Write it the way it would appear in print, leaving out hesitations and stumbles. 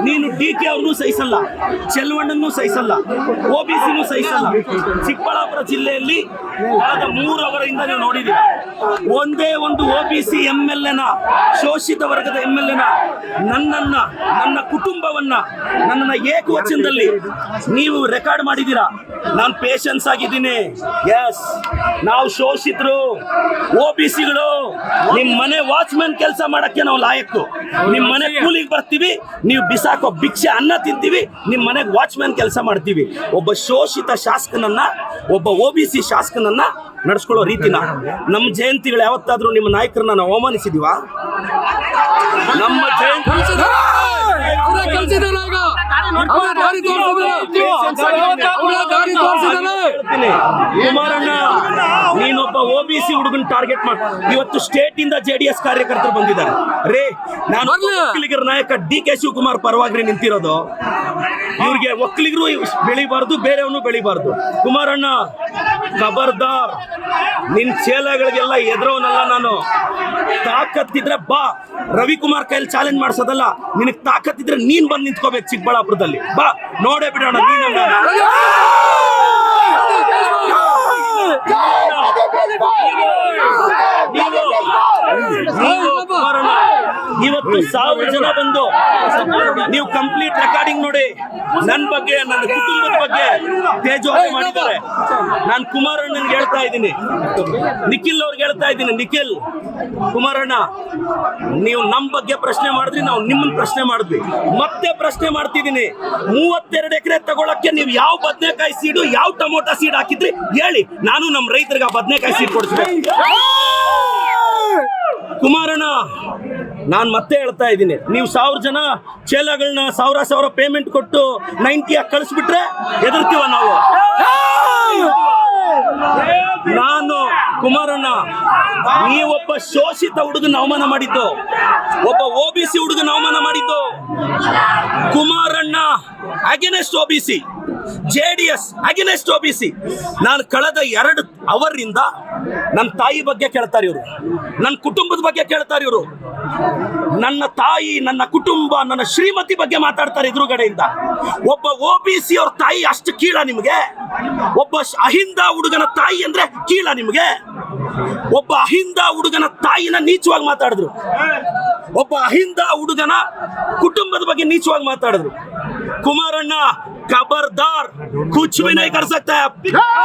ನೀನು DK ಅವ್ರನ್ನೂ ಸಹಿಸಲ್ಲ, ಚೆಲ್ವಣ್ಣನೂ ಸಹಿಸಲ್ಲ, OBCನೂ ಸಹಿಸಲ್ಲ. ಚಿಕ್ಕಬಳ್ಳಾಪುರ ಜಿಲ್ಲೆಯಲ್ಲಿ ಕಳೆದ 3 ಅವರಿಂದ ನೀವು ನೋಡಿದ್ದೀರಾ, ಒಂದೇ ಒಂದು OBC MLA ಶೋಷಿತ ವರ್ಗದ MLA ನನ್ನ ಕುಟುಂಬವನ್ನ ನನ್ನನ್ನ ಏಕವಚನದಲ್ಲಿ ನೀವು ರೆಕಾರ್ಡ್ ಮಾಡಿದ್ದೀರಾ. ನಾನು ಪೇಷನ್ಸ್ ಆಗಿದ್ದೀನಿ. ಎಸ್, ನಾವು ಶೋಷಿತರು, OBCಗಳು. ನಿಮ್ಮ ಮನೆ ವಾಚ್ಮ್ಯಾನ್ ಕೆಲಸ ಮಾಡಕ್ಕೆ ನಾವು ಲಾಯಕ್ಕು. ನಿಮ್ಮ ಮನೆ ಕೂಲಿಗೆ ಬರ್ತೀವಿ, ನೀವು ಬಿಸಾಕೋ ಭಿಕ್ಷೆ ಅನ್ನ ತಿಂತೀವಿ, ನಿಮ್ಮ ಮನೆಗೆ ವಾಚ್ಮ್ಯಾನ್ ಕೆಲಸ ಮಾಡ್ತೀವಿ. ಒಬ್ಬ ಶೋಷಿತ ಶಾಸಕನನ್ನ, ಒಬ್ಬ OBC ಶಾಸಕನನ್ನ ನಡೆಸ್ಕೊಳ್ಳೋ ರೀತಿನ ನಮ್ಮ ಜಯಂತಿಗಳು ಯಾವತ್ತಾದ್ರೂ ನಿಮ್ಮ ನಾಯಕರನ್ನ ನಾವು ಅವಮಾನಿಸಿದೀವಾ? ನಮ್ಮ ಜಯಂತಿ ಕುಮಾರಣ್ಣ, ನೀನೊಬ್ಬ OBC ಹುಡುಗನ ಟಾರ್ಗೆಟ್ ಮಾಡಿ ಇವತ್ತು ಸ್ಟೇಟ್ ಇಂದ JDS ಕಾರ್ಯಕರ್ತರು ಬಂದಿದ್ದಾರೆ. ರೇ, ನಾನು ಒಕ್ಕಲಿಗರ ನಾಯಕ DK ಶಿವಕುಮಾರ್ ಪರವಾಗಿ ನಿಂತಿರೋದು. ಇವ್ರಿಗೆ ಒಕ್ಕಲಿಗರು ಬೆಳಿಬಾರ್ದು, ಬೇರೆಯವನು ಬೆಳಿಬಾರ್ದು. ಕುಮಾರಣ್ಣ, ಖಬರ್ದಾರ್, ನಿನ್ ಚೇಲಗಳಿಗೆಲ್ಲ ಎದುರವನಲ್ಲ ನಾನು. ತಾಕತ್ತಿದ್ರೆ ಬಾ, ರವಿಕುಮಾರ್ ಕೈಯಲ್ಲಿ ಚಾಲೆಂಜ್ ಮಾಡಿಸೋದಲ್ಲ. ನಿನಗೆ ತಾಕತ್ತಿದ್ರೆ ನೀನ್ ಬಂದು ನಿಂತ್ಕೋಬೇಕು ಚಿಕ್ಕಬಳ್ಳಾಪುರದಲ್ಲಿ. ಬಾ, ನೋಡೇ ಬಿಡೋಣ ನೀನು. ಇವತ್ತು 1000 ಜನ ಬಂದು ನೀವು ಕಂಪ್ಲೀಟ್ ರೆಕಾರ್ಡಿಂಗ್ ನೋಡಿ. ನನ್ನ ಬಗ್ಗೆ, ನನ್ನ ಕುಟುಂಬದ ಬಗ್ಗೆ ತೇಜೋವಧೆ ಮಾಡಿದ್ದಾರೆ. ನಾನು ಕುಮಾರಣ್ಣನಿಗೆ ಹೇಳ್ತಾ ಇದ್ದೀನಿ, ನಿಖಿಲ್ ಅವ್ರಿಗೆ ಹೇಳ್ತಾ ಇದ್ದೀನಿ, ನಿಖಿಲ್, ಕುಮಾರಣ್ಣ, ನೀವು ನಮ್ಮ ಬಗ್ಗೆ ಪ್ರಶ್ನೆ ಮಾಡಿದ್ರಿ, ನಾವು ನಿಮ್ಮನ್ನ ಪ್ರಶ್ನೆ ಮಾಡಿದ್ವಿ. ಮತ್ತೆ ಪ್ರಶ್ನೆ ಮಾಡ್ತಿದ್ದೀನಿ, 32 ಎಕರೆ ತಗೊಳಕ್ಕೆ ನೀವು ಯಾವ ಬದನೆಕಾಯಿ ಸೀಡು, ಯಾವ ಟೊಮೊಟೊ ಸೀಡ್ ಹಾಕಿದ್ರಿ ಹೇಳಿ. ನಾನು ನಮ್ಮ ರೈತರಿಗೆ ಬದನೆಕಾಯಿ ಸೀಡ್ ಕೊಡಿಸ್ಬೇಕು. ಕುಮಾರಣ್ಣ, ನಾನು ಮತ್ತೆ ಹೇಳ್ತಾ ಇದ್ದೀನಿ, ನೀವು 1000 ಜನ ಚೇಲಗಳನ್ನ 1000 ಪೇಮೆಂಟ್ ಕೊಟ್ಟು 90 ಕಳಿಸ್ಬಿಟ್ರೆ ಎದುರ್ತೀವ ನಾವು. ನಾನು ಕುಮಾರಣ್ಣ, ನೀವೊಬ್ಬ ಶೋಷಿತ ಹುಡುಗನ ಅವಮಾನ ಮಾಡಿದ್ದು, ಒಬ್ಬ OBC ಹುಡುಗನ ಅವಮಾನ ಮಾಡಿದ್ದು. ಕುಮಾರಣ್ಣ against OBC, JDS against OBC. ನಾನು ಕಳೆದ 2 ಅವರಿಂದ ನನ್ನ ತಾಯಿ ಬಗ್ಗೆ ಕೇಳ್ತಾರೆ ಇವರು, ನನ್ನ ಕುಟುಂಬದ ಬಗ್ಗೆ ಕೇಳ್ತಾರೆ ಇವರು. ನನ್ನ ತಾಯಿ, ನನ್ನ ಕುಟುಂಬ, ನನ್ನ ಶ್ರೀಮತಿ ಬಗ್ಗೆ ಮಾತಾಡ್ತಾರೆ ಎದುರುಗಡೆಯಿಂದ. ಒಬ್ಬ OBC ಅವ್ರ ತಾಯಿ ಅಷ್ಟು ಕೀಳ ನಿಮಗೆ? ಒಬ್ಬ ಅಹಿಂದ ಹುಡುಗನ ತಾಯಿ ಅಂದ್ರೆ ಕೀಳ ನಿಮಗೆ? ಒಬ್ಬ ಅಹಿಂದ ಹುಡುಗನ ತಾಯಿನ ನೀಚವಾಗಿ ಮಾತಾಡಿದ್ರು, ಒಬ್ಬ ಅಹಿಂದ ಹುಡುಗನ ಕುಟುಂಬದ ಬಗ್ಗೆ ನೀಚವಾಗಿ ಮಾತಾಡಿದ್ರು. ಕುಮಾರಣ್ಣ, ಖಬರ್ದಾರ್, ಕುಚ್ ಭಿ ನಹೀ ಕರ್ ಸಕ್ತಾ.